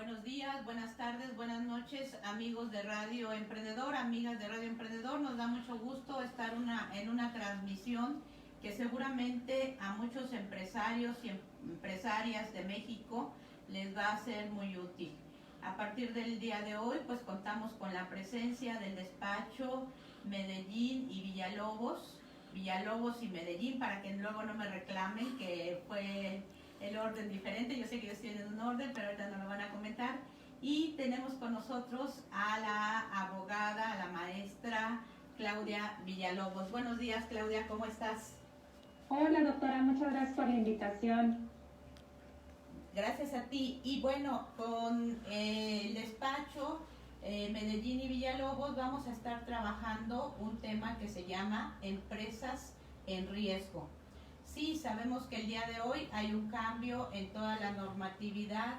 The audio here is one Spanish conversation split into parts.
Buenos días, buenas tardes, buenas noches, amigos de Radio Emprendedor, amigas de Radio Emprendedor. Nos da mucho gusto estar en una transmisión que seguramente a muchos empresarios y empresarias de México les va a ser muy útil. A partir del día de hoy, pues contamos con la presencia del despacho Medellín y Villalobos y Medellín, para que luego no me reclamen que fue el orden diferente. Yo sé que ellos tienen un orden, pero ahorita no lo van a comentar. Y tenemos con nosotros a la abogada, a la maestra Claudia Villalobos. Buenos días, Claudia, ¿cómo estás? Hola, doctora, muchas gracias por la invitación. Gracias a ti. Y bueno, con el despacho Medellín y Villalobos vamos a estar trabajando un tema que se llama empresas en riesgo. Sí, sabemos que el día de hoy hay un cambio en toda la normatividad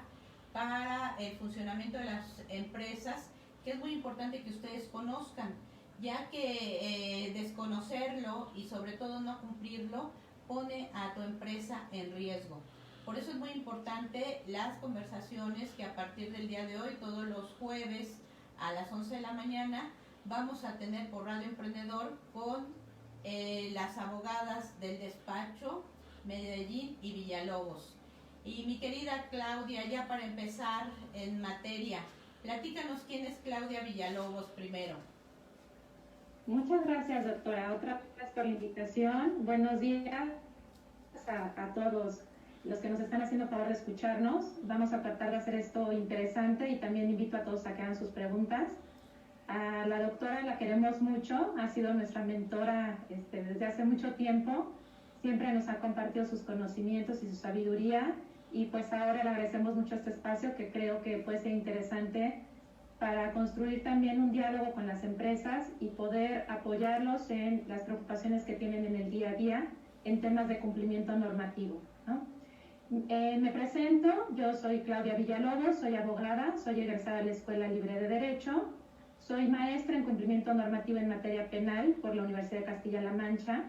para el funcionamiento de las empresas, que es muy importante que ustedes conozcan, ya que desconocerlo y sobre todo no cumplirlo pone a tu empresa en riesgo. Por eso es muy importante las conversaciones que a partir del día de hoy, todos los jueves a las 11 de la mañana, vamos a tener por Radio Emprendedor con las abogadas del despacho Medellín y Villalobos. Y mi querida Claudia, ya para empezar en materia, platícanos quién es Claudia Villalobos primero. Muchas gracias, doctora, otra vez por la invitación. Buenos días a todos los que nos están haciendo favor de escucharnos. Vamos a tratar de hacer esto interesante y también invito a todos a que hagan sus preguntas. A la doctora la queremos mucho, ha sido nuestra mentora desde hace mucho tiempo, siempre nos ha compartido sus conocimientos y su sabiduría, y pues ahora le agradecemos mucho este espacio que creo que puede ser interesante para construir también un diálogo con las empresas y poder apoyarlos en las preocupaciones que tienen en el día a día en temas de cumplimiento normativo, ¿no? Me presento, yo soy Claudia Villalobos, soy abogada, soy egresada de la Escuela Libre de Derecho. Soy maestra en cumplimiento normativo en materia penal por la Universidad de Castilla-La Mancha.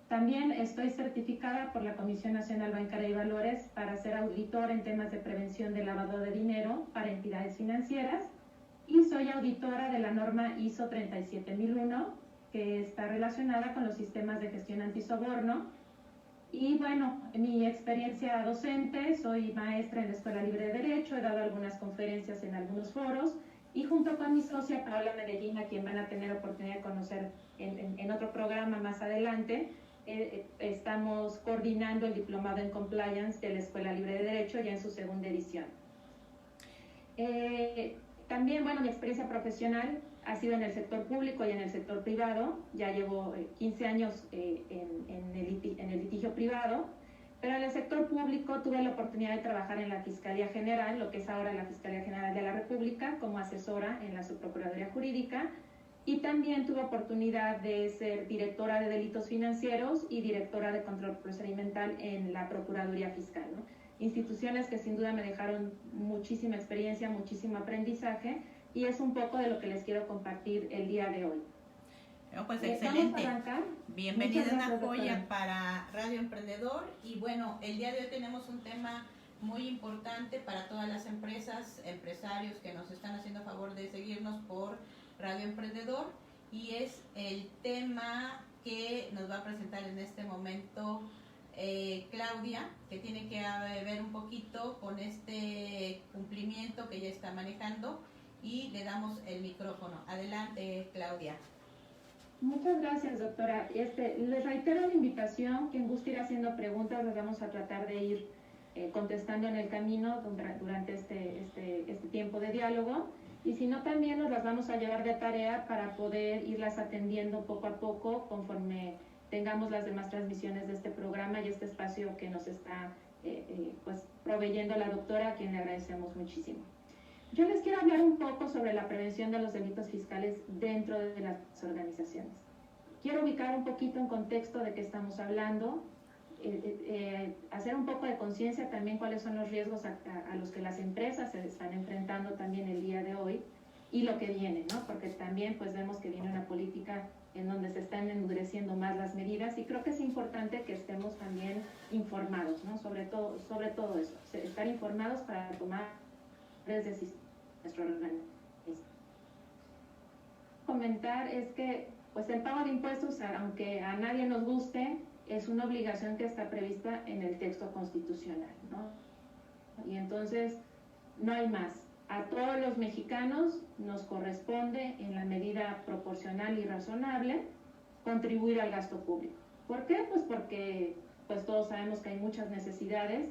También estoy certificada por la Comisión Nacional Bancaria y Valores para ser auditor en temas de prevención de lavado de dinero para entidades financieras. Y soy auditora de la norma ISO 37001, que está relacionada con los sistemas de gestión antisoborno. Y bueno, mi experiencia docente, soy maestra en la Escuela Libre de Derecho, he dado algunas conferencias en algunos foros, y junto con mi socia Paola Medellín, a quien van a tener oportunidad de conocer en otro programa más adelante, estamos coordinando el diplomado en Compliance de la Escuela Libre de Derecho ya en su segunda edición. También, bueno, mi experiencia profesional ha sido en el sector público y en el sector privado. Ya llevo 15 años en el litigio privado. Pero en el sector público tuve la oportunidad de trabajar en la Fiscalía General, lo que es ahora la Fiscalía General de la República, como asesora en la Subprocuraduría Jurídica, y también tuve oportunidad de ser directora de delitos financieros y directora de control procedimental en la Procuraduría Fiscal, ¿no? Instituciones que sin duda me dejaron muchísima experiencia, muchísimo aprendizaje, y es un poco de lo que les quiero compartir el día de hoy. Pues excelente. Bienvenida, una joya para Radio Emprendedor. Y bueno, el día de hoy tenemos un tema muy importante para todas las empresas, empresarios que nos están haciendo favor de seguirnos por Radio Emprendedor, y es el tema que nos va a presentar en este momento Claudia, que tiene que ver un poquito con este cumplimiento que ella está manejando, y le damos el micrófono. Adelante, Claudia. Muchas gracias, doctora. Les reitero la invitación, quien guste ir haciendo preguntas, las vamos a tratar de ir contestando en el camino durante este tiempo de diálogo, y si no, también nos las vamos a llevar de tarea para poder irlas atendiendo poco a poco conforme tengamos las demás transmisiones de este programa y este espacio que nos está pues proveyendo la doctora, a quien le agradecemos muchísimo. Yo les quiero hablar un poco sobre la prevención de los delitos fiscales dentro de las organizaciones. Quiero ubicar un poquito en contexto de qué estamos hablando, hacer un poco de conciencia también cuáles son los riesgos a los que las empresas se están enfrentando también el día de hoy y lo que viene, ¿no? Porque también pues vemos que viene una política en donde se están endureciendo más las medidas, y creo que es importante que estemos también informados, ¿no? Sobre todo eso, estar informados para tomar de nuestro organismo. Comentar es que pues el pago de impuestos, aunque a nadie nos guste, es una obligación que está prevista en el texto constitucional, ¿no? Y entonces no hay más. A todos los mexicanos nos corresponde, en la medida proporcional y razonable, contribuir al gasto público. ¿Por qué? Pues porque pues todos sabemos que hay muchas necesidades.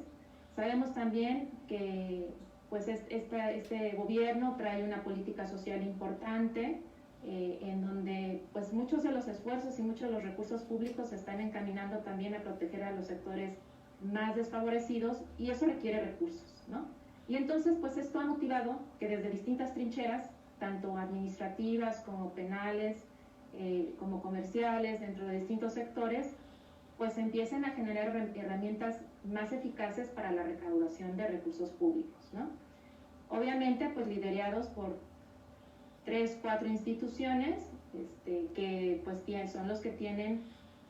Sabemos también que pues este gobierno trae una política social importante, en donde pues muchos de los esfuerzos y muchos de los recursos públicos se están encaminando también a proteger a los sectores más desfavorecidos, y eso requiere recursos, ¿no? Y entonces pues esto ha motivado que desde distintas trincheras, tanto administrativas como penales, como comerciales, dentro de distintos sectores, pues empiecen a generar herramientas más eficaces para la recaudación de recursos públicos, ¿no? Obviamente pues liderados por 3, 4 instituciones que pues son los que tienen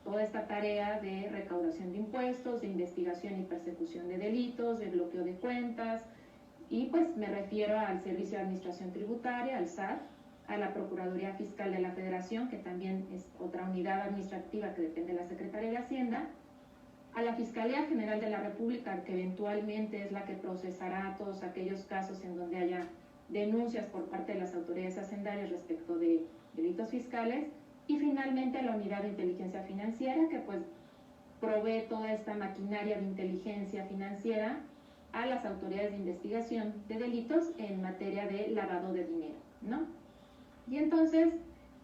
toda esta tarea de recaudación de impuestos, de investigación y persecución de delitos, de bloqueo de cuentas, y pues me refiero al Servicio de Administración Tributaria, al SAT, a la Procuraduría Fiscal de la Federación, que también es otra unidad administrativa que depende de la Secretaría de Hacienda, a la Fiscalía General de la República, que eventualmente es la que procesará todos aquellos casos en donde haya denuncias por parte de las autoridades hacendarias respecto de delitos fiscales, y finalmente a la Unidad de Inteligencia Financiera, que pues provee toda esta maquinaria de inteligencia financiera a las autoridades de investigación de delitos en materia de lavado de dinero, ¿no? Y entonces,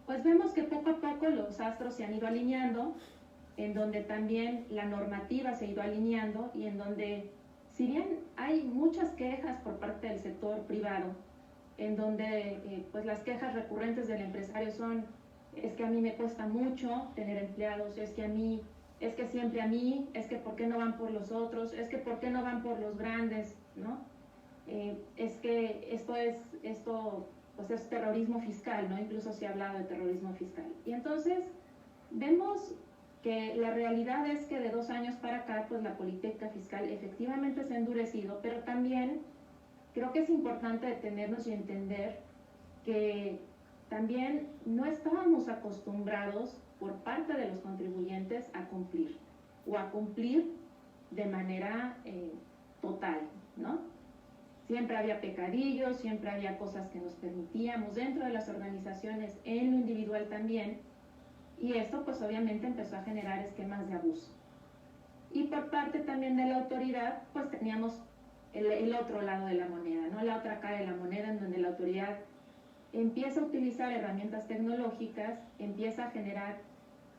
pues vemos que poco a poco los astros se han ido alineando, en donde también la normativa se ha ido alineando, y en donde, si bien hay muchas quejas por parte del sector privado, en donde pues las quejas recurrentes del empresario son: es que a mí me cuesta mucho tener empleados, es que siempre a mí, es que ¿por qué no van por los otros? Es que ¿por qué no van por los grandes? ¿No? Es que esto pues es terrorismo fiscal, ¿no? Incluso se ha hablado de terrorismo fiscal. Y entonces vemos que la realidad es que de 2 años para acá, pues la política fiscal efectivamente se ha endurecido, pero también creo que es importante detenernos y entender que también no estábamos acostumbrados por parte de los contribuyentes a cumplir, o a cumplir de manera total, ¿no? Siempre había pecadillos, siempre había cosas que nos permitíamos dentro de las organizaciones, en lo individual también, y esto pues obviamente empezó a generar esquemas de abuso. Y por parte también de la autoridad, pues teníamos el otro lado de la moneda, ¿no? La otra cara de la moneda, en donde la autoridad empieza a utilizar herramientas tecnológicas, empieza a generar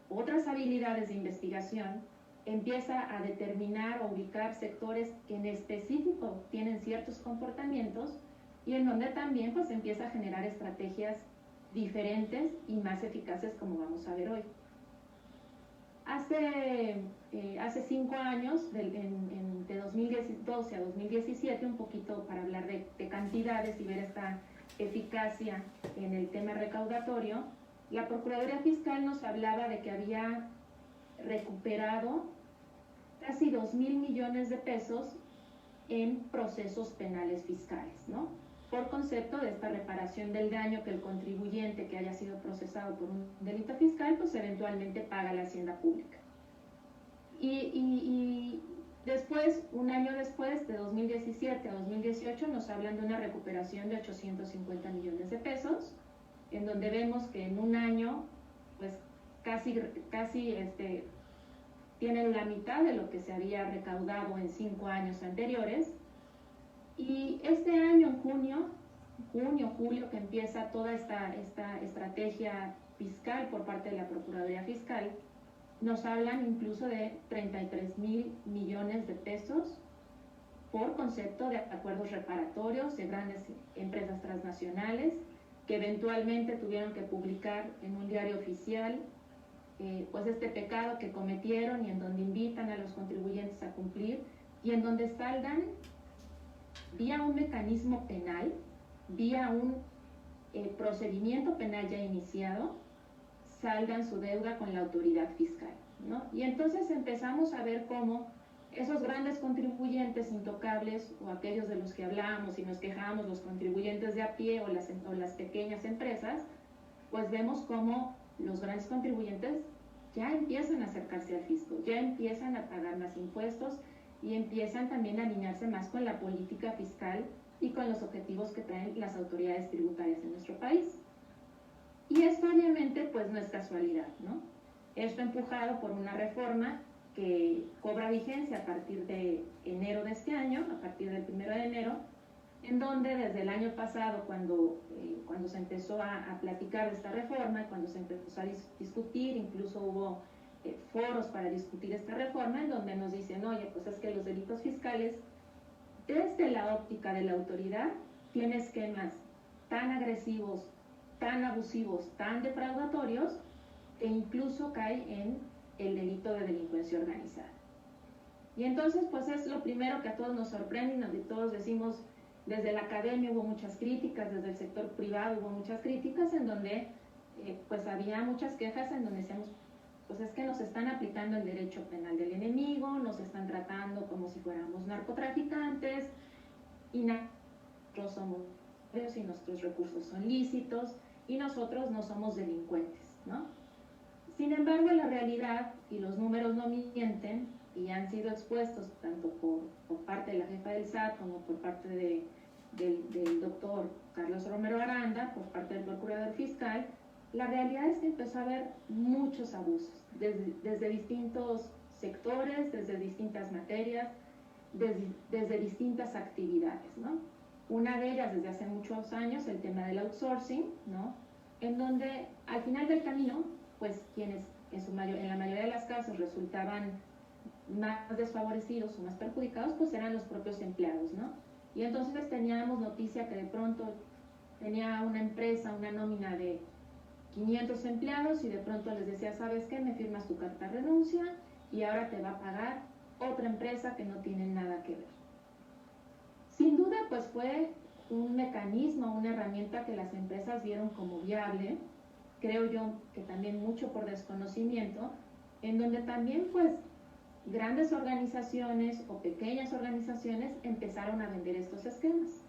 otras habilidades de investigación, empieza a determinar o ubicar sectores que en específico tienen ciertos comportamientos, y en donde también pues empieza a generar estrategias diferentes y más eficaces, como vamos a ver hoy. Hace 5 años, de 2012 a 2017, un poquito para hablar de cantidades y ver esta eficacia en el tema recaudatorio, la Procuraduría Fiscal nos hablaba de que había recuperado casi 2,000 millones de pesos en procesos penales fiscales, ¿no? Por concepto de esta reparación del daño que el contribuyente que haya sido procesado por un delito fiscal, pues eventualmente paga a la hacienda pública. Y después, un año después, de 2017 a 2018, nos hablan de una recuperación de 850 millones de pesos, en donde vemos que en un año, pues casi tienen la mitad de lo que se había recaudado en 5 años anteriores. Y este año, en julio, que empieza toda esta estrategia fiscal por parte de la Procuraduría Fiscal, nos hablan incluso de 33,000 millones de pesos por concepto de acuerdos reparatorios de grandes empresas transnacionales que eventualmente tuvieron que publicar en un diario oficial pues este pecado que cometieron, y en donde invitan a los contribuyentes a cumplir, y en donde saldan vía un mecanismo penal, vía un procedimiento penal ya iniciado, saldan su deuda con la autoridad fiscal, ¿no? Y entonces empezamos a ver cómo esos grandes contribuyentes intocables o aquellos de los que hablamos y nos quejamos, los contribuyentes de a pie o las pequeñas empresas, pues vemos cómo los grandes contribuyentes ya empiezan a acercarse al fisco, ya empiezan a pagar más impuestos y empiezan también a alinearse más con la política fiscal y con los objetivos que traen las autoridades tributarias en nuestro país. Y esto obviamente pues no es casualidad, ¿no? Esto empujado por una reforma que cobra vigencia a partir de enero de este año, a partir del 1 de enero, en donde desde el año pasado, cuando se empezó a platicar de esta reforma, cuando se empezó a discutir, incluso hubo foros para discutir esta reforma, en donde nos dicen, oye, pues es que los delitos fiscales, desde la óptica de la autoridad, tienen esquemas tan agresivos, tan abusivos, tan defraudatorios, que incluso cae en el delito de delincuencia organizada. Y entonces, pues es lo primero que a todos nos sorprende, y todos decimos, desde la academia hubo muchas críticas, desde el sector privado hubo muchas críticas, en donde pues había muchas quejas en donde decíamos, pues es que nos están aplicando el derecho penal del enemigo, nos están tratando como si fuéramos narcotraficantes, y nosotros somos y nuestros recursos son lícitos, y nosotros no somos delincuentes, ¿no? Sin embargo, la realidad y los números no mienten, y han sido expuestos tanto por parte de la jefa del SAT como por parte del doctor Carlos Romero Aranda, por parte del procurador fiscal. La realidad es que empezó a haber muchos abusos, desde distintos sectores, desde distintas materias, desde distintas actividades, ¿no? Una de ellas desde hace muchos años, el tema del outsourcing, ¿no? En donde al final del camino, pues quienes en la mayoría de los casos resultaban más desfavorecidos o más perjudicados, pues eran los propios empleados, ¿no? Y entonces teníamos noticia que de pronto tenía una empresa, una nómina de 500 empleados y de pronto les decía, ¿sabes qué? Me firmas tu carta de renuncia y ahora te va a pagar otra empresa que no tiene nada que ver. Sin duda, pues fue un mecanismo, una herramienta que las empresas vieron como viable, creo yo que también mucho por desconocimiento, en donde también pues grandes organizaciones o pequeñas organizaciones empezaron a vender estos esquemas.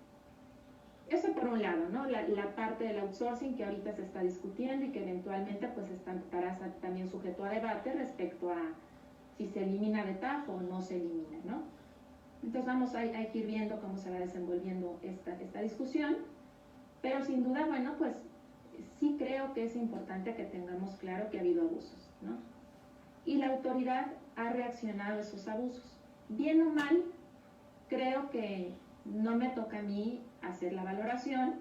Eso por un lado, ¿no? La parte del outsourcing que ahorita se está discutiendo y que eventualmente pues estará también sujeto a debate respecto a si se elimina de tajo o no se elimina, ¿no? Entonces hay que ir viendo cómo se va desenvolviendo esta discusión, pero sin duda, bueno, pues sí creo que es importante que tengamos claro que ha habido abusos, ¿no? Y la autoridad ha reaccionado a esos abusos. Bien o mal, creo que no me toca a mí hacer la valoración.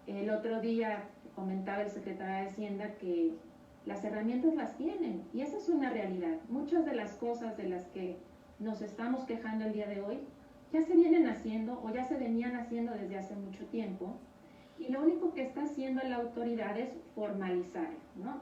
El otro día comentaba el secretario de Hacienda que las herramientas las tienen, y esa es una realidad. Muchas de las cosas de las que nos estamos quejando el día de hoy ya se vienen haciendo o ya se venían haciendo desde hace mucho tiempo, y lo único que está haciendo la autoridad es formalizar, ¿no?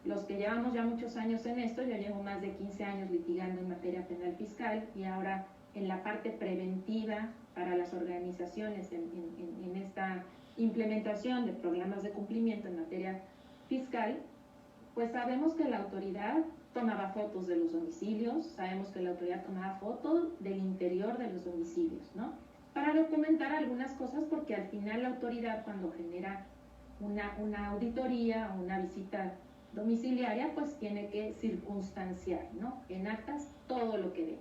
Los que llevamos ya muchos años en esto, yo llevo más de 15 años litigando en materia penal fiscal, y ahora en la parte preventiva para las organizaciones en esta implementación de programas de cumplimiento en materia fiscal, pues sabemos que la autoridad tomaba fotos de los domicilios, sabemos que la autoridad tomaba fotos del interior de los domicilios, ¿no? Para documentar algunas cosas, porque al final la autoridad, cuando genera una auditoría o una visita domiciliaria, pues tiene que circunstanciar, ¿no? En actas todo lo que ve,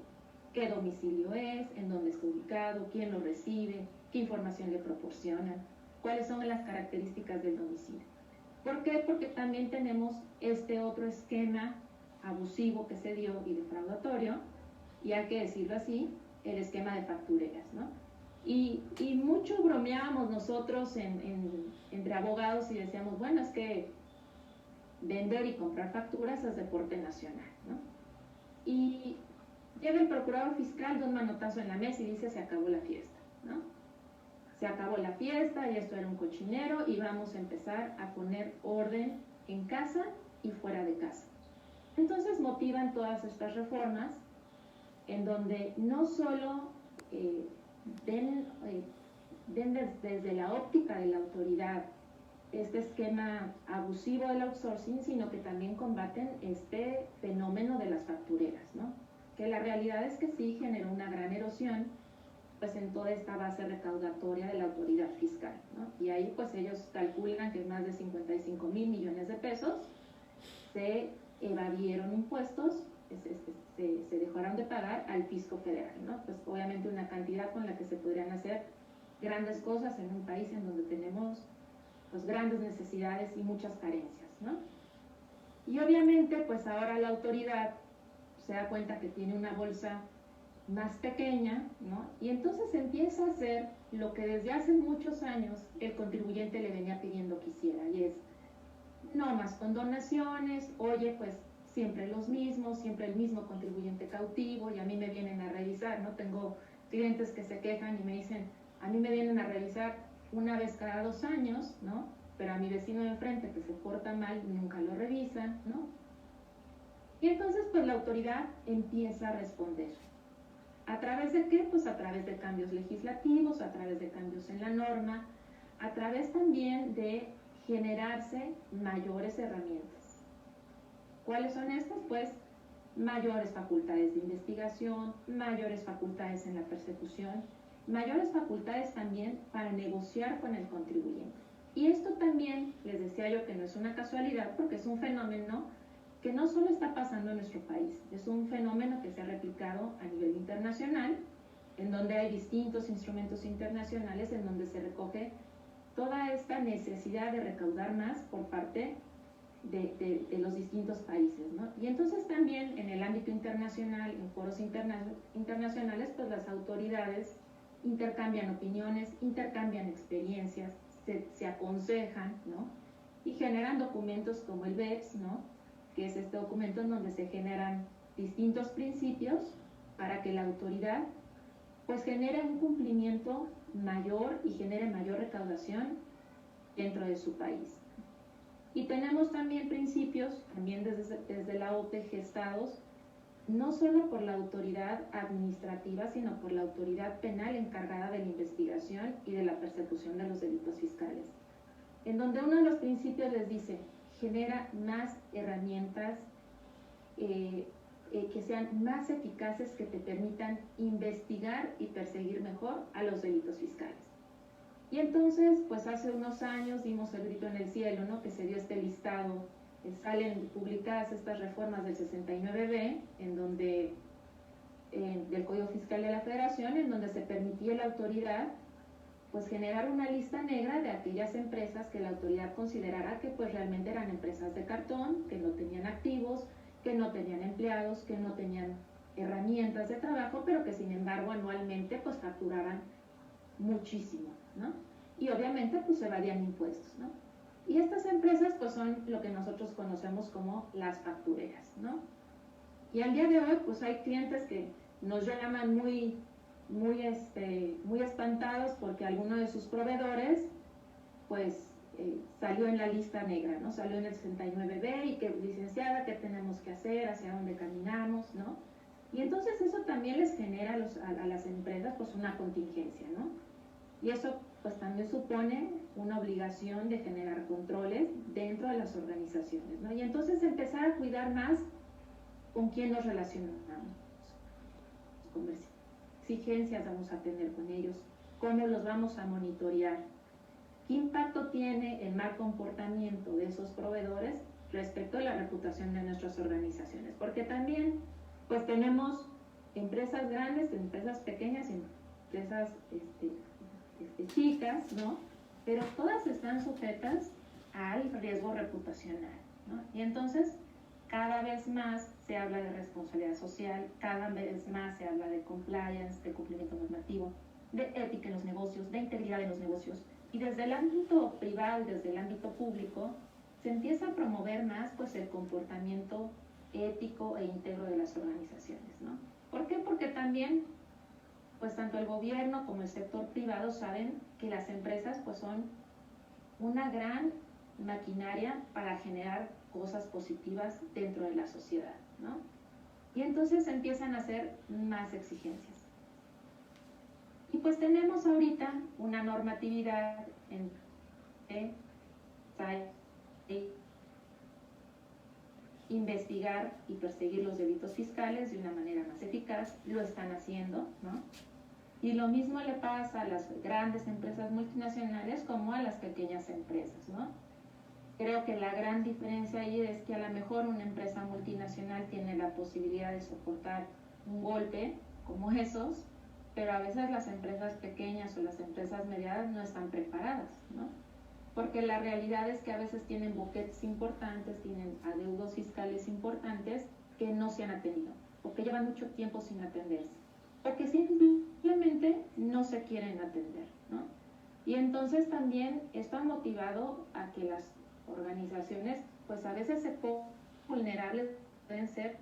qué domicilio es, en dónde está ubicado, quién lo recibe, qué información le proporcionan, cuáles son las características del domicilio. ¿Por qué? Porque también tenemos este otro esquema abusivo que se dio y defraudatorio, y hay que decirlo así, el esquema de factureras, ¿no? Y mucho bromeábamos nosotros entre abogados y decíamos, bueno, es que vender y comprar facturas es deporte nacional, ¿no? Y llega el procurador fiscal, da un manotazo en la mesa y dice, se acabó la fiesta, ¿no? Se acabó la fiesta y esto era un cochinero, y vamos a empezar a poner orden en casa y fuera de casa. Entonces motivan todas estas reformas en donde no solo ven desde la óptica de la autoridad este esquema abusivo del outsourcing, sino que también combaten este fenómeno de las factureras, ¿no? que la realidad es que sí generó una gran erosión pues en toda esta base recaudatoria de la autoridad fiscal, ¿no? Y ahí pues ellos calculan que más de 55,000 millones de pesos se evadieron impuestos, se dejaron de pagar al fisco federal, ¿no? Pues obviamente una cantidad con la que se podrían hacer grandes cosas en un país en donde tenemos pues grandes necesidades y muchas carencias, ¿no? Y obviamente pues ahora la autoridad se da cuenta que tiene una bolsa más pequeña, ¿no? Y entonces empieza a hacer lo que desde hace muchos años el contribuyente le venía pidiendo que hiciera, y es no más condonaciones. Oye, pues siempre los mismos, siempre el mismo contribuyente cautivo, y a mí me vienen a revisar, ¿no? Tengo clientes que se quejan y me dicen, a mí me vienen a revisar una vez cada 2 años, ¿no? Pero a mi vecino de enfrente que se porta mal nunca lo revisan, ¿no? Y entonces pues la autoridad empieza a responder. ¿A través de qué? Pues a través de cambios legislativos, a través de cambios en la norma, a través también de generarse mayores herramientas. ¿Cuáles son estas? Pues mayores facultades de investigación, mayores facultades en la persecución, mayores facultades también para negociar con el contribuyente. Y esto también, les decía yo que no es una casualidad, porque es un fenómeno que no solo está pasando en nuestro país, es un fenómeno que se ha replicado a nivel internacional, en donde hay distintos instrumentos internacionales en donde se recoge toda esta necesidad de recaudar más por parte de los distintos países, ¿no? Y entonces también en el ámbito internacional, en foros internacionales, pues las autoridades intercambian opiniones, intercambian experiencias, se aconsejan, ¿no? Y generan documentos como el BEPS, ¿no? Que es este documento en donde se generan distintos principios para que la autoridad pues genere un cumplimiento mayor y genere mayor recaudación dentro de su país. Y tenemos también principios, también desde la OPE gestados, no solo por la autoridad administrativa, sino por la autoridad penal encargada de la investigación y de la persecución de los delitos fiscales, en donde uno de los principios les dice, genera más herramientas que sean más eficaces, que te permitan investigar y perseguir mejor a los delitos fiscales. Y entonces, pues hace unos años dimos el grito en el cielo, ¿no? Que se dio este listado, salen publicadas estas reformas del 69B, en donde, del Código Fiscal de la Federación, en donde se permitía a la autoridad pues generar una lista negra de aquellas empresas que la autoridad considerara que pues realmente eran empresas de cartón, que no tenían activos, que no tenían empleados, que no tenían herramientas de trabajo, pero que sin embargo anualmente pues facturaban muchísimo, ¿no? Y obviamente pues evadían impuestos, ¿no? Y estas empresas pues son lo que nosotros conocemos como las factureras, ¿no? Y al día de hoy pues hay clientes que nos llaman muy espantados porque alguno de sus proveedores pues salió en la lista negra, ¿no? Salió en el 69B y que, licenciada, ¿qué tenemos que hacer? ¿Hacia dónde caminamos? ¿No? Y entonces eso también les genera a las empresas pues una contingencia, ¿no? Y eso pues también supone una obligación de generar controles dentro de las organizaciones, ¿no? Y entonces empezar a cuidar más con quién nos relacionamos, comercio. Exigencias vamos a tener con ellos, cómo los vamos a monitorear, qué impacto tiene el mal comportamiento de esos proveedores respecto a la reputación de nuestras organizaciones, porque también pues tenemos empresas grandes, empresas pequeñas, empresas chicas, ¿no? Pero todas están sujetas al riesgo reputacional, ¿no? Y entonces cada vez más se habla de responsabilidad social, cada vez más se habla de compliance, de cumplimiento normativo, de ética en los negocios, de integridad en los negocios. Y desde el ámbito privado y desde el ámbito público se empieza a promover más pues el comportamiento ético e íntegro de las organizaciones, ¿no? ¿Por qué? Porque también pues tanto el gobierno como el sector privado saben que las empresas pues son una gran maquinaria para generar cosas positivas dentro de la sociedad, ¿no? Y entonces empiezan a hacer más exigencias. Y pues tenemos ahorita una normatividad investigar y perseguir los delitos fiscales de una manera más eficaz, lo están haciendo, ¿no? Y lo mismo le pasa a las grandes empresas multinacionales como a las pequeñas empresas, ¿no? Creo que la gran diferencia ahí es que a lo mejor una empresa multinacional tiene la posibilidad de soportar un golpe como esos, pero a veces las empresas pequeñas o las empresas medianas no están preparadas, ¿no? Porque la realidad es que a veces tienen boquetes importantes, tienen adeudos fiscales importantes que no se han atendido, o que llevan mucho tiempo sin atenderse, o que simplemente no se quieren atender, ¿no? Y entonces también esto ha motivado a que las organizaciones, pues a veces se ponen vulnerables, pueden ser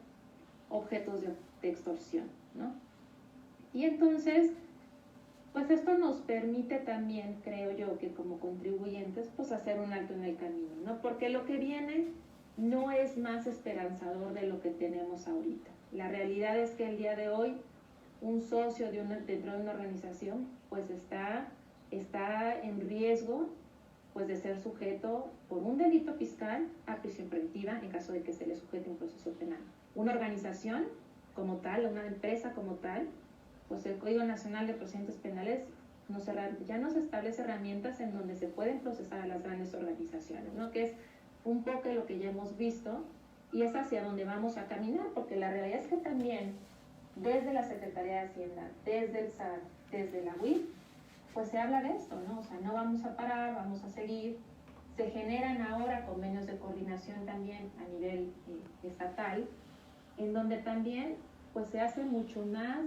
objetos de extorsión, ¿no? Y entonces, pues esto nos permite también, creo yo, que como contribuyentes, pues hacer un alto en el camino, ¿no? Porque lo que viene no es más esperanzador de lo que tenemos ahorita. La realidad es que el día de hoy, un socio dentro de una organización, pues está en riesgo, pues de ser sujeto por un delito fiscal a prisión preventiva en caso de que se le sujete un proceso penal. Una organización como tal, una empresa como tal, pues el Código Nacional de Procedimientos Penales ya nos establece herramientas en donde se pueden procesar a las grandes organizaciones, ¿no? Que es un poco lo que ya hemos visto y es hacia donde vamos a caminar, porque la realidad es que también desde la Secretaría de Hacienda, desde el SAT, desde la UIF, pues se habla de esto, ¿no? O sea, no vamos a parar, vamos a seguir. Se generan ahora convenios de coordinación también a nivel estatal, en donde también pues se hace mucho más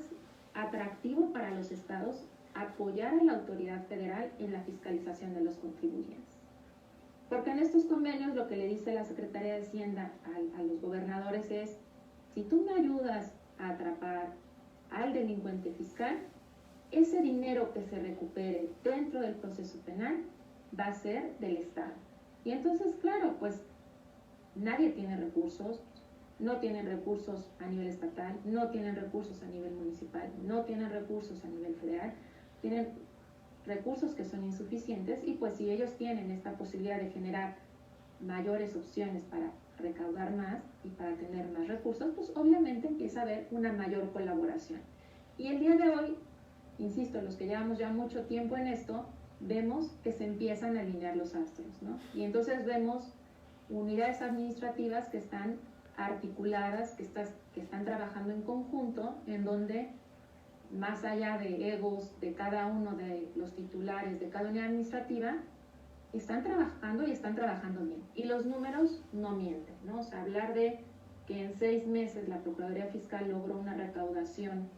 atractivo para los estados apoyar a la autoridad federal en la fiscalización de los contribuyentes. Porque en estos convenios lo que le dice la Secretaría de Hacienda a los gobernadores es, si tú me ayudas a atrapar al delincuente fiscal, ese dinero que se recupere dentro del proceso penal va a ser del Estado. Y entonces, claro, pues nadie tiene recursos, no tienen recursos a nivel estatal, no tienen recursos a nivel municipal, no tienen recursos a nivel federal, tienen recursos que son insuficientes y pues si ellos tienen esta posibilidad de generar mayores opciones para recaudar más y para tener más recursos, pues obviamente empieza a haber una mayor colaboración. Y el día de hoy, insisto, los que llevamos ya mucho tiempo en esto, vemos que se empiezan a alinear los astros, ¿no? Y entonces vemos unidades administrativas que están articuladas, que están trabajando en conjunto, en donde más allá de egos de cada uno de los titulares de cada unidad administrativa, están trabajando y están trabajando bien. Y los números no mienten, ¿no? O sea, hablar de que en 6 meses la Procuraduría Fiscal logró una recaudación,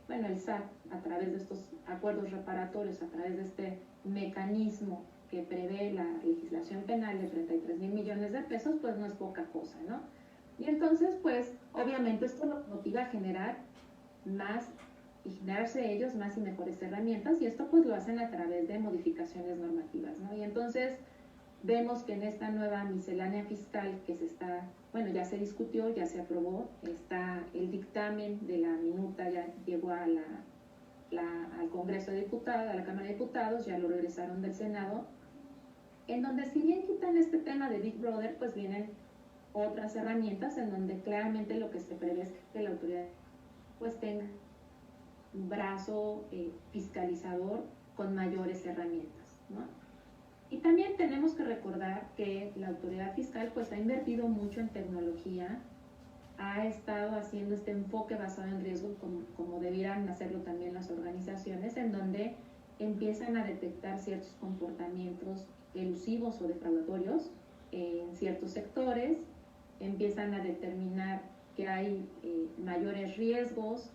bueno, el SAT, a través de estos acuerdos reparatorios, a través de este mecanismo que prevé la legislación penal de 33,000 millones de pesos, pues no es poca cosa, ¿no? Y entonces, pues, obviamente esto los motiva a generar más y generarse ellos más y mejores herramientas, y esto pues lo hacen a través de modificaciones normativas, ¿no? Y entonces vemos que en esta nueva miscelánea fiscal que ya se discutió, ya se aprobó, está el dictamen de la minuta, ya llegó al Congreso de Diputados, a la Cámara de Diputados, ya lo regresaron del Senado, en donde si bien quitan este tema de Big Brother, pues vienen otras herramientas en donde claramente lo que se prevé es que la autoridad pues tenga un brazo fiscalizador con mayores herramientas, ¿no? Y también tenemos que recordar que la autoridad fiscal pues ha invertido mucho en tecnología, ha estado haciendo este enfoque basado en riesgo como debieran hacerlo también las organizaciones, en donde empiezan a detectar ciertos comportamientos elusivos o defraudatorios en ciertos sectores, empiezan a determinar que hay mayores riesgos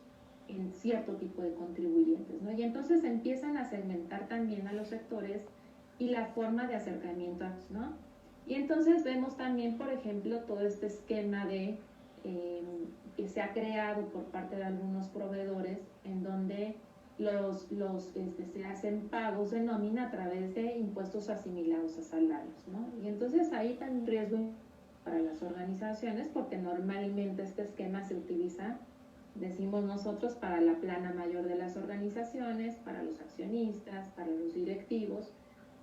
en cierto tipo de contribuyentes, ¿no? Y entonces empiezan a segmentar también a los sectores y la forma de acercamiento, ¿no? Y entonces vemos también, por ejemplo, todo este esquema de que se ha creado por parte de algunos proveedores en donde se hacen pagos de nómina a través de impuestos asimilados a salarios, ¿no? Y entonces ahí también un riesgo para las organizaciones porque normalmente este esquema se utiliza, decimos nosotros, para la plana mayor de las organizaciones, para los accionistas, para los directivos,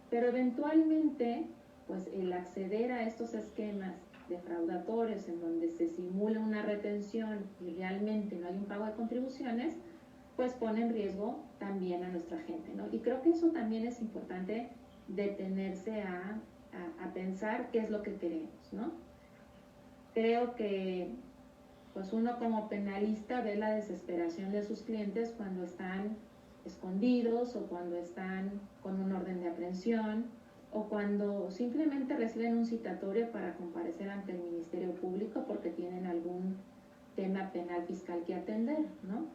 pero eventualmente pues el acceder a estos esquemas defraudatorios, en donde se simula una retención y realmente no hay un pago de contribuciones, pues pone en riesgo también a nuestra gente, ¿no? Y creo que eso también es importante, detenerse a pensar qué es lo que queremos, ¿no? Creo que pues uno como penalista ve la desesperación de sus clientes cuando están escondidos o cuando están con un orden de aprehensión o cuando simplemente reciben un citatorio para comparecer ante el Ministerio Público porque tienen algún tema penal fiscal que atender, ¿no?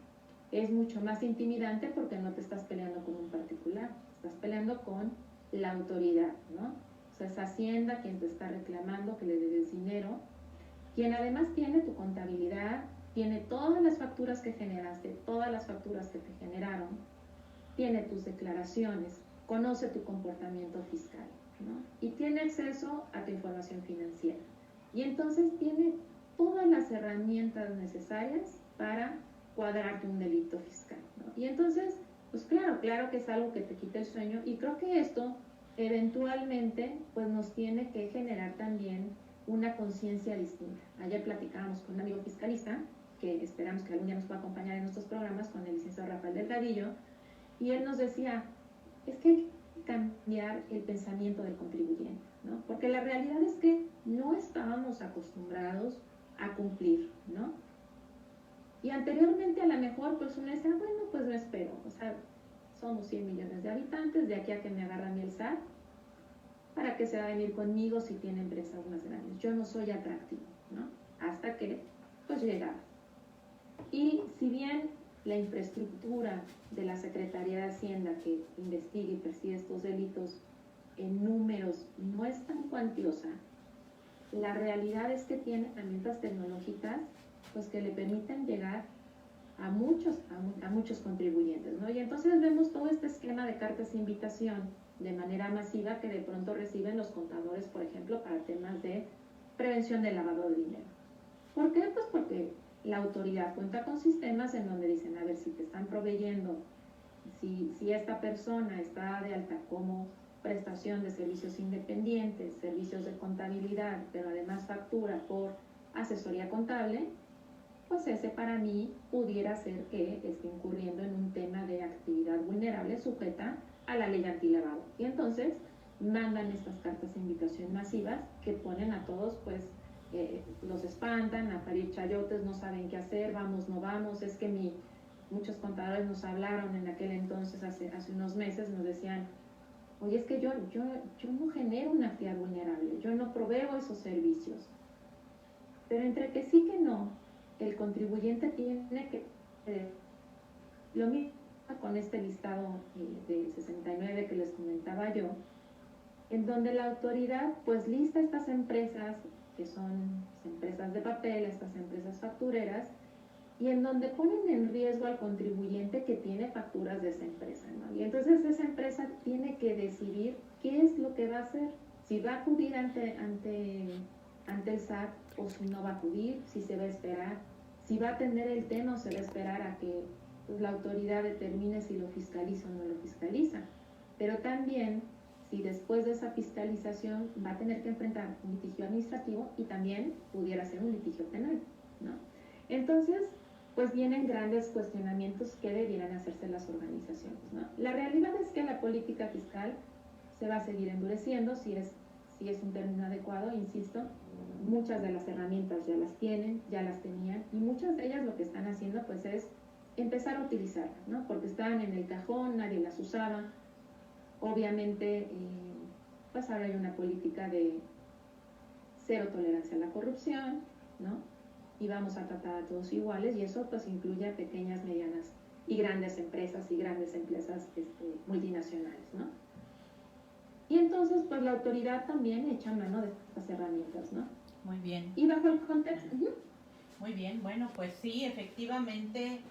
Es mucho más intimidante porque no te estás peleando con un particular, estás peleando con la autoridad, ¿no? O sea, es Hacienda quien te está reclamando que le debes dinero, quien además tiene tu contabilidad, tiene todas las facturas que generaste, todas las facturas que te generaron, tiene tus declaraciones, conoce tu comportamiento fiscal, ¿no? Y tiene acceso a tu información financiera. Y entonces tiene todas las herramientas necesarias para cuadrarte un delito fiscal, ¿no? Y entonces, pues claro que es algo que te quita el sueño, y creo que esto eventualmente pues nos tiene que generar también una conciencia distinta. Ayer platicábamos con un amigo fiscalista, que esperamos que algún día nos pueda acompañar en nuestros programas, con el licenciado Rafael Delgadillo, y él nos decía, es que hay que cambiar el pensamiento del contribuyente, ¿no? Porque la realidad es que no estábamos acostumbrados a cumplir, ¿no? Y anteriormente a lo mejor pues uno decía, bueno, pues lo espero, o sea, somos 100 millones de habitantes, de aquí a que me agarra a mí el SAT, ¿para qué se va a venir conmigo si tiene empresas más grandes? Yo no soy atractivo, ¿no? Hasta que pues llegaba. Y si bien la infraestructura de la Secretaría de Hacienda que investiga y persigue estos delitos en números no es tan cuantiosa, la realidad es que tiene herramientas tecnológicas pues que le permiten llegar a muchos contribuyentes, ¿no? Y entonces vemos todo este esquema de cartas de invitación de manera masiva que de pronto reciben los contadores, por ejemplo, para temas de prevención del lavado de dinero. ¿Por qué? Pues porque la autoridad cuenta con sistemas en donde dicen, a ver, si te están proveyendo, si esta persona está de alta como prestación de servicios independientes, servicios de contabilidad, pero además factura por asesoría contable, pues ese para mí pudiera ser que esté incurriendo en un tema de actividad vulnerable sujeta a la ley antilavado. Y entonces mandan estas cartas de invitación masivas que ponen a todos, pues, los espantan, a parir chayotes, no saben qué hacer, vamos, no vamos. Es que muchos contadores nos hablaron en aquel entonces, hace unos meses, nos decían, oye, es que yo no genero una actividad vulnerable, yo no proveo esos servicios. Pero entre que sí que no, el contribuyente tiene que... lo mismo con este listado de 69 que les comentaba yo, en donde la autoridad pues lista estas empresas que son empresas de papel, estas empresas factureras, y en donde ponen en riesgo al contribuyente que tiene facturas de esa empresa, ¿no? Y entonces esa empresa tiene que decidir qué es lo que va a hacer, si va a acudir ante el SAT o si no va a acudir, si se va a esperar, si va a atender el tema o se va a esperar a que pues, la autoridad determine si lo fiscaliza o no lo fiscaliza. Pero también si después de esa fiscalización va a tener que enfrentar un litigio administrativo y también pudiera ser un litigio penal, ¿no? Entonces, pues vienen grandes cuestionamientos que debieran hacerse las organizaciones, ¿no? La realidad es que la política fiscal se va a seguir endureciendo, si es un término adecuado, insisto, muchas de las herramientas ya las tienen, ya las tenían, y muchas de ellas lo que están haciendo pues es empezar a utilizarlas, ¿no? Porque estaban en el cajón, nadie las usaba. Obviamente, pues ahora hay una política de cero tolerancia a la corrupción, ¿no? Y vamos a tratar a todos iguales, y eso pues incluye a pequeñas, medianas y grandes empresas multinacionales, ¿no? Y entonces pues la autoridad también echa mano de estas herramientas, ¿no? Muy bien. Y bajo el contexto... Muy bien, bueno, pues sí, efectivamente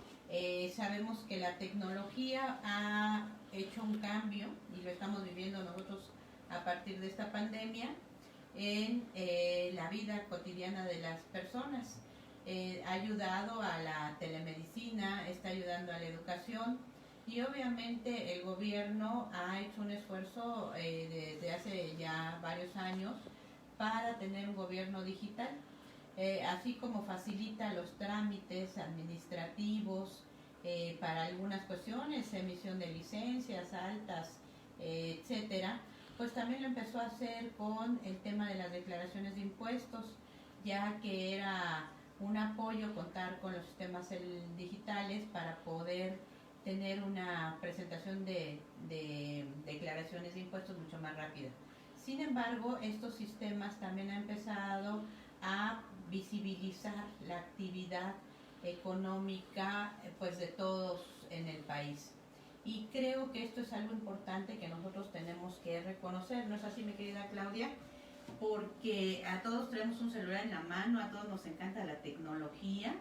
sabemos que la tecnología ha hecho un cambio, y lo estamos viviendo nosotros a partir de esta pandemia, en la vida cotidiana de las personas. Ha ayudado a la telemedicina, está ayudando a la educación, y obviamente el gobierno ha hecho un esfuerzo desde hace ya varios años para tener un gobierno digital, así como facilita los trámites administrativos para algunas cuestiones, emisión de licencias altas, etcétera. Pues también lo empezó a hacer con el tema de las declaraciones de impuestos, ya que era un apoyo contar con los sistemas digitales para poder tener una presentación de declaraciones de impuestos mucho más rápida. Sin embargo, estos sistemas también han empezado a visibilizar la actividad económica pues de todos en el país. Y creo que esto es algo importante que nosotros tenemos que reconocer, ¿no es así, mi querida Claudia? Porque a todos tenemos un celular en la mano, a todos nos encanta la tecnología.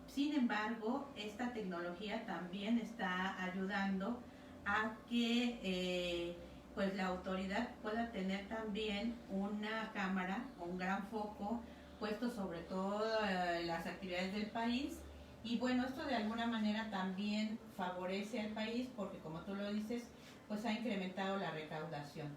Sin embargo, esta tecnología también está ayudando a que pues la autoridad pueda tener también una cámara o un gran foco puesto sobre todo las actividades del país. Y bueno, esto de alguna manera también favorece al país porque, como tú lo dices, pues ha incrementado la recaudación.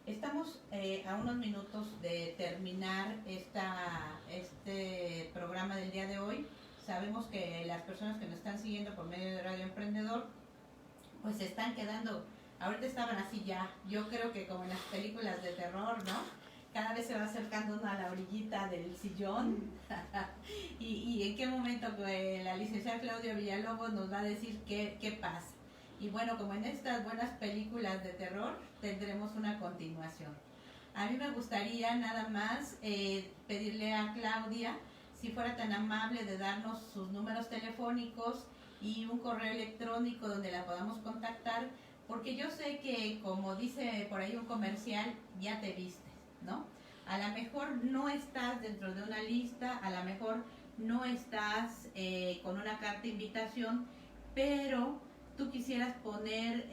Estamos a unos minutos de terminar este programa del día de hoy. Sabemos que las personas que nos están siguiendo por medio de Radio Emprendedor pues se están quedando, ahorita estaban así ya, yo creo que como en las películas de terror, ¿no? Cada vez se va acercando uno a la orillita del sillón y en qué momento la licenciada Claudia Villalobos nos va a decir qué pasa. Y bueno, como en estas buenas películas de terror, tendremos una continuación. A mí me gustaría nada más pedirle a Claudia si fuera tan amable de darnos sus números telefónicos y un correo electrónico donde la podamos contactar, porque yo sé que, como dice por ahí un comercial, ya te viste, ¿no? A lo mejor no estás dentro de una lista, a lo mejor no estás con una carta de invitación, pero tú quisieras poner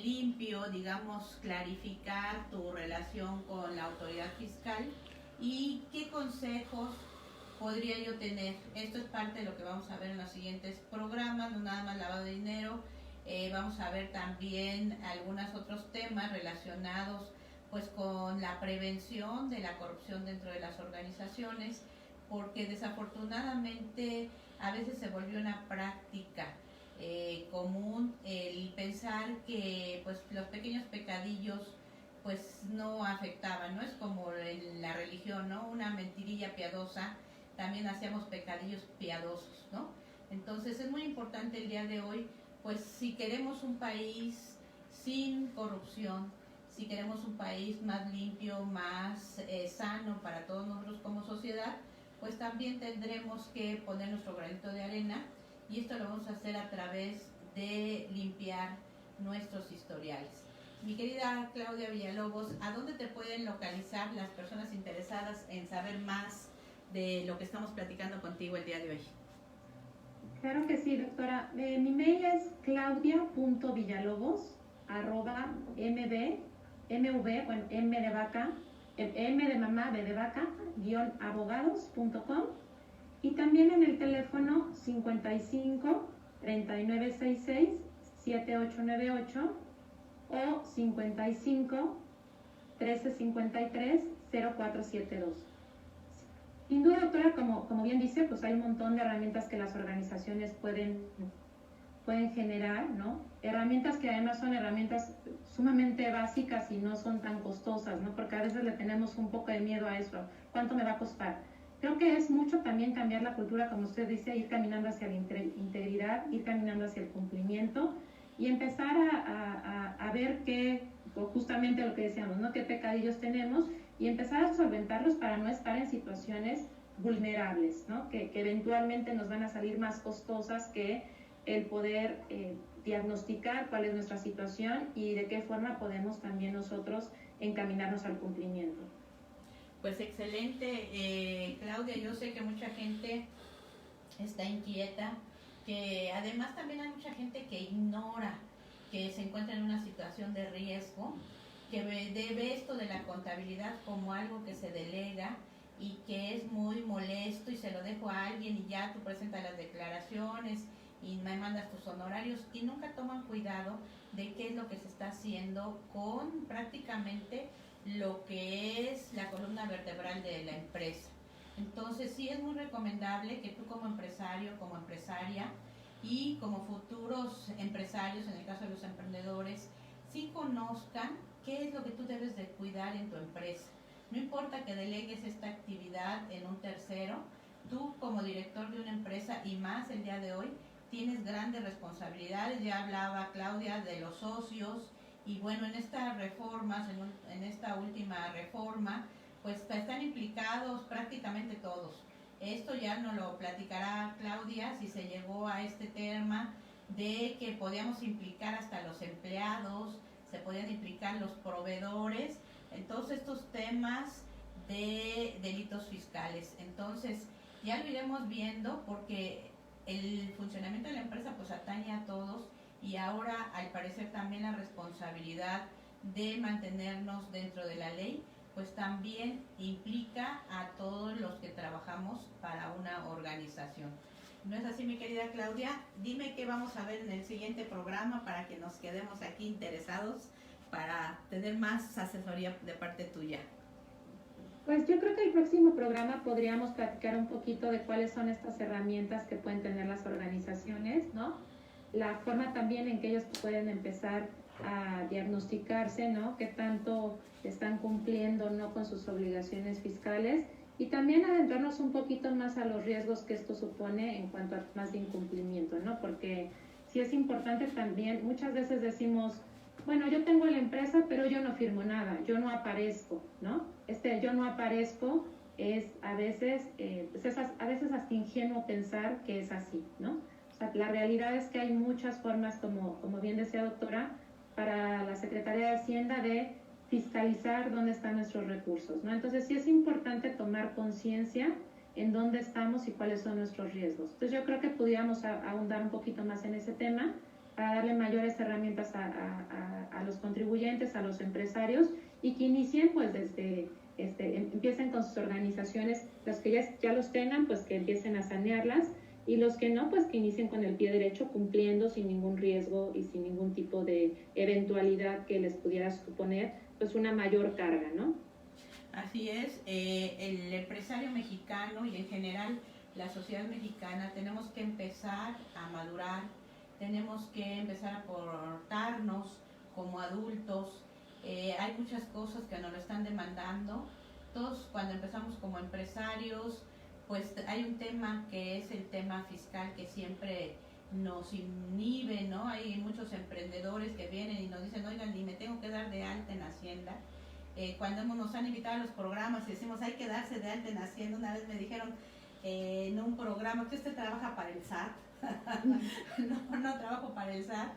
limpio, digamos, clarificar tu relación con la autoridad fiscal y qué consejos podría yo tener. Esto es parte de lo que vamos a ver en los siguientes programas, no nada más lavado de dinero, vamos a ver también algunos otros temas relacionados pues con la prevención de la corrupción dentro de las organizaciones, porque desafortunadamente a veces se volvió una práctica común el pensar que pues los pequeños pecadillos pues no afectaban, no es como en la religión, ¿no? Una mentirilla piadosa, también hacíamos pecadillos piadosos, ¿no? Entonces es muy importante el día de hoy, pues si queremos un país sin corrupción, si queremos un país más limpio, más sano para todos nosotros como sociedad, pues también tendremos que poner nuestro granito de arena, y esto lo vamos a hacer a través de limpiar nuestros historiales. Mi querida Claudia Villalobos, ¿a dónde te pueden localizar las personas interesadas en saber más de lo que estamos platicando contigo el día de hoy? Claro que sí, doctora. Mi mail es m de vaca, m de mamá, b de vaca, _abogados.com, y también en el teléfono 55 3966 7898 o 55 1353 0472. Sin duda, doctora, como bien dice, pues hay un montón de herramientas que las organizaciones pueden generar, ¿no? Herramientas que además son herramientas sumamente básicas y no son tan costosas, ¿no? Porque a veces le tenemos un poco de miedo a eso. ¿Cuánto me va a costar? Creo que es mucho también cambiar la cultura, como usted dice, ir caminando hacia la integridad, ir caminando hacia el cumplimiento y empezar a ver justamente lo que decíamos, ¿no? Qué pecadillos tenemos y empezar a solventarlos para no estar en situaciones vulnerables, ¿no? Que eventualmente nos van a salir más costosas que el poder diagnosticar cuál es nuestra situación y de qué forma podemos también nosotros encaminarnos al cumplimiento. Pues excelente, Claudia. Yo sé que mucha gente está inquieta, que además también hay mucha gente que ignora que se encuentra en una situación de riesgo, que ve esto de la contabilidad como algo que se delega y que es muy molesto y se lo dejo a alguien y ya tú presentas las declaraciones y me mandas tus honorarios, y nunca toman cuidado de qué es lo que se está haciendo con prácticamente lo que es la columna vertebral de la empresa. Entonces sí es muy recomendable que tú como empresario, como empresaria y como futuros empresarios, en el caso de los emprendedores, sí conozcan qué es lo que tú debes de cuidar en tu empresa. No importa que delegues esta actividad en un tercero, tú como director de una empresa y más el día de hoy tienes grandes responsabilidades. Ya hablaba Claudia de los socios y bueno, en estas reformas, en esta última reforma, pues están implicados prácticamente todos. Esto ya nos lo platicará Claudia si se llegó a este tema de que podíamos implicar hasta los empleados, se podían implicar los proveedores en todos estos temas de delitos fiscales. Entonces ya lo iremos viendo porque el funcionamiento de la empresa pues atañe a todos y ahora al parecer también la responsabilidad de mantenernos dentro de la ley pues también implica a todos los que trabajamos para una organización. ¿No es así, mi querida Claudia? Dime qué vamos a ver en el siguiente programa para que nos quedemos aquí interesados para tener más asesoría de parte tuya. Pues yo creo que el próximo programa podríamos platicar un poquito de cuáles son estas herramientas que pueden tener las organizaciones, ¿no? La forma también en que ellos pueden empezar a diagnosticarse, ¿no? Qué tanto están cumpliendo, ¿no? Con sus obligaciones fiscales y también adentrarnos un poquito más a los riesgos que esto supone en cuanto a temas de incumplimiento, ¿no? Porque sí es importante también, muchas veces decimos, bueno, yo tengo la empresa, pero yo no firmo nada, yo no aparezco, ¿no? Yo no aparezco es a veces, a veces hasta ingenuo pensar que es así, ¿no? O sea, la realidad es que hay muchas formas, como bien decía doctora, para la Secretaría de Hacienda de fiscalizar dónde están nuestros recursos, ¿no? Entonces sí es importante tomar conciencia en dónde estamos y cuáles son nuestros riesgos. Entonces yo creo que pudiéramos ahondar un poquito más en ese tema para darle mayores herramientas a los contribuyentes, a los empresarios y que inicien pues desde, empiecen con sus organizaciones, los que ya los tengan pues que empiecen a sanearlas y los que no, pues que inicien con el pie derecho, cumpliendo sin ningún riesgo y sin ningún tipo de eventualidad que les pudiera suponer pues una mayor carga, ¿no? Así es, el empresario mexicano y en general la sociedad mexicana tenemos que empezar a madurar, tenemos que empezar a portarnos como adultos. Hay muchas cosas que nos lo están demandando. Todos cuando empezamos como empresarios, pues hay un tema que es el tema fiscal que siempre nos inhibe, ¿no? Hay muchos emprendedores que vienen y nos dicen, oigan, ni me tengo que dar de alta en Hacienda. Cuando nos han invitado a los programas y decimos, hay que darse de alta en Hacienda, una vez me dijeron en un programa que usted trabaja para el SAT. No trabajo para el SAT,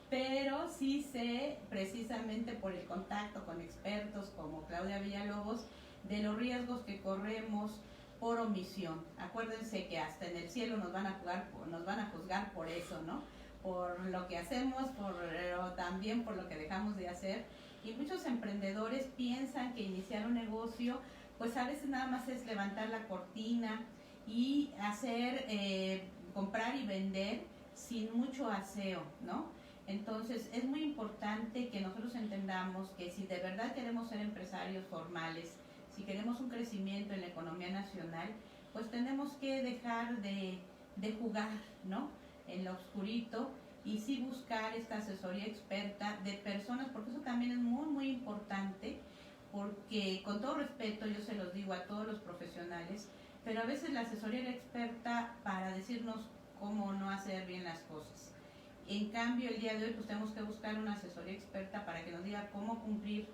pero sí sé precisamente por el contacto con expertos como Claudia Villalobos de los riesgos que corremos por omisión. Acuérdense que hasta en el cielo nos van a juzgar por eso, ¿no? Por lo que hacemos, pero también por lo que dejamos de hacer. Y muchos emprendedores piensan que iniciar un negocio, pues a veces nada más es levantar la cortina y hacer, comprar y vender sin mucho aseo, ¿no? Entonces es muy importante que nosotros entendamos que si de verdad queremos ser empresarios formales, si queremos un crecimiento en la economía nacional, pues tenemos que dejar de jugar, ¿no? En lo oscurito y sí buscar esta asesoría experta de personas, porque eso también es muy, muy importante, porque con todo respeto yo se los digo a todos los profesionales, pero a veces la asesoría era experta para decirnos cómo no hacer bien las cosas. En cambio, el día de hoy pues tenemos que buscar una asesoría experta para que nos diga cómo cumplir,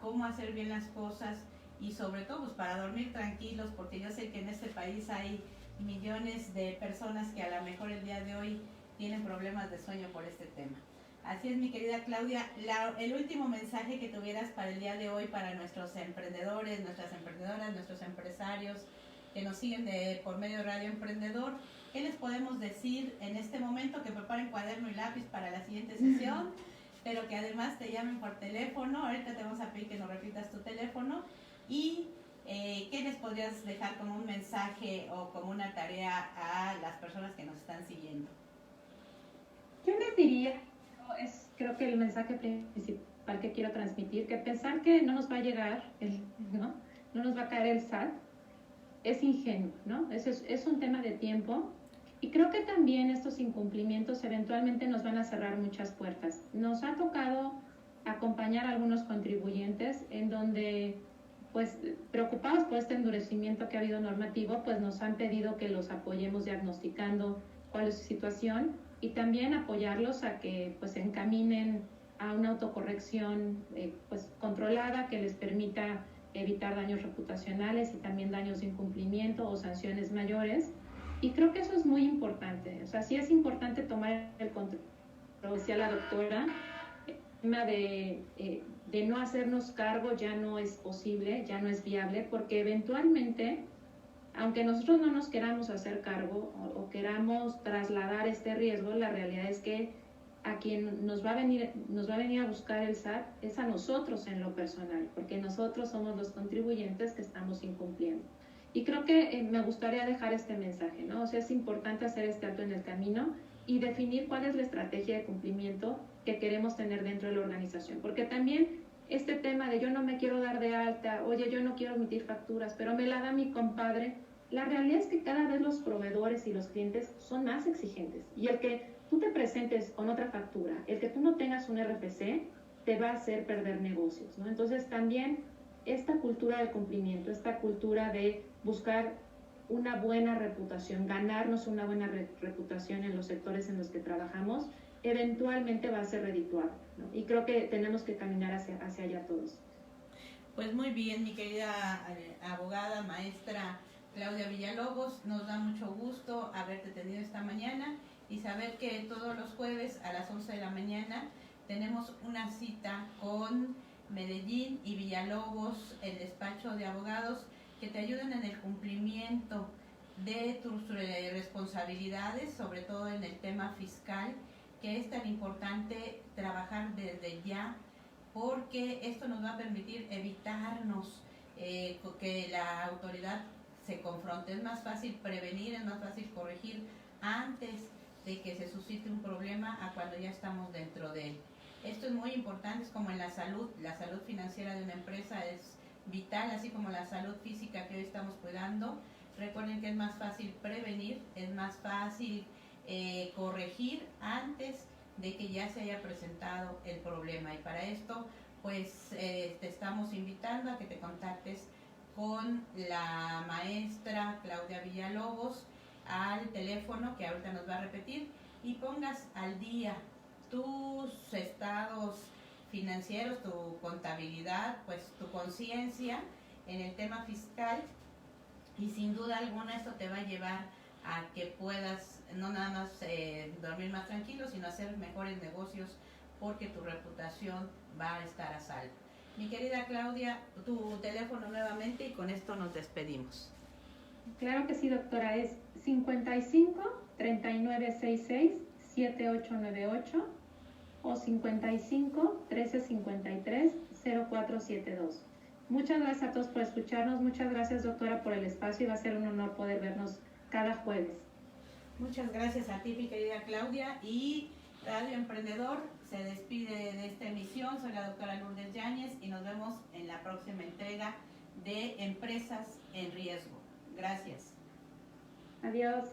cómo hacer bien las cosas y sobre todo pues para dormir tranquilos, porque yo sé que en este país hay millones de personas que a lo mejor el día de hoy tienen problemas de sueño por este tema. Así es, mi querida Claudia, el último mensaje que tuvieras para el día de hoy para nuestros emprendedores, nuestras emprendedoras, nuestros empresarios que nos siguen por medio de Radio Emprendedor, ¿qué les podemos decir en este momento? Que preparen cuaderno y lápiz para la siguiente sesión, pero que además te llamen por teléfono. Ahorita te vamos a pedir que nos repitas tu teléfono y ¿qué les podrías dejar como un mensaje o como una tarea a las personas que nos están siguiendo? Yo les diría, creo que el mensaje principal que quiero transmitir, que pensar que no nos va a llegar, ¿no? No nos va a caer el SAT, es ingenuo, ¿no? Es un tema de tiempo. Y creo que también estos incumplimientos eventualmente nos van a cerrar muchas puertas. Nos ha tocado acompañar a algunos contribuyentes en donde, pues, preocupados por este endurecimiento que ha habido normativo, pues nos han pedido que los apoyemos diagnosticando cuál es su situación y también apoyarlos a que, pues, se encaminen a una autocorrección, pues, controlada que les permita evitar daños reputacionales y también daños de incumplimiento o sanciones mayores. Y creo que eso es muy importante. O sea, sí es importante tomar el control, como decía la doctora, el tema de no hacernos cargo ya no es posible, ya no es viable, porque eventualmente, aunque nosotros no nos queramos hacer cargo o queramos trasladar este riesgo, la realidad es que a quien nos va a venir a buscar el SAT es a nosotros en lo personal, porque nosotros somos los contribuyentes que estamos incumpliendo. Y creo que me gustaría dejar este mensaje, ¿no? O sea, es importante hacer este alto en el camino y definir cuál es la estrategia de cumplimiento que queremos tener dentro de la organización, porque también este tema de yo no me quiero dar de alta, oye, yo no quiero emitir facturas, pero me la da mi compadre, la realidad es que cada vez los proveedores y los clientes son más exigentes, y el que tú te presentes con otra factura, el que tú no tengas un RFC, te va a hacer perder negocios, ¿no? Entonces también esta cultura del cumplimiento, esta cultura de buscar una buena reputación, ganarnos una buena reputación en los sectores en los que trabajamos, eventualmente va a ser redituable, ¿no? Y creo que tenemos que caminar hacia allá todos. Pues muy bien, mi querida abogada, maestra Claudia Villalobos, nos da mucho gusto haberte tenido esta mañana y saber que todos los jueves a las 11 de la mañana tenemos una cita con Medellín y Villalobos, el despacho de abogados, que te ayuden en el cumplimiento de tus responsabilidades, sobre todo en el tema fiscal, que es tan importante trabajar desde ya, porque esto nos va a permitir evitarnos que la autoridad se confronte. Es más fácil prevenir, es más fácil corregir antes de que se suscite un problema a cuando ya estamos dentro de él. Esto es muy importante, es como en la salud financiera de una empresa es vital, así como la salud física que hoy estamos cuidando. Recuerden que es más fácil prevenir, es más fácil corregir antes de que ya se haya presentado el problema, y para esto pues te estamos invitando a que te contactes con la maestra Claudia Villalobos al teléfono que ahorita nos va a repetir y pongas al día tus estados financieros, tu contabilidad, pues tu conciencia en el tema fiscal, y sin duda alguna esto te va a llevar a que puedas no nada más dormir más tranquilo, sino hacer mejores negocios, porque tu reputación va a estar a salvo. Mi querida Claudia, tu teléfono nuevamente, y con esto nos despedimos. Claro que sí, doctora, es 55 3966 7898 o 55 1353 0472. Muchas gracias a todos por escucharnos, muchas gracias, doctora, por el espacio, y va a ser un honor poder vernos cada jueves. Muchas gracias a ti, mi querida Claudia, y Radio Emprendedor se despide de esta emisión. Soy la doctora Lourdes Yáñez y nos vemos en la próxima entrega de Empresas en Riesgo. Gracias. Adiós.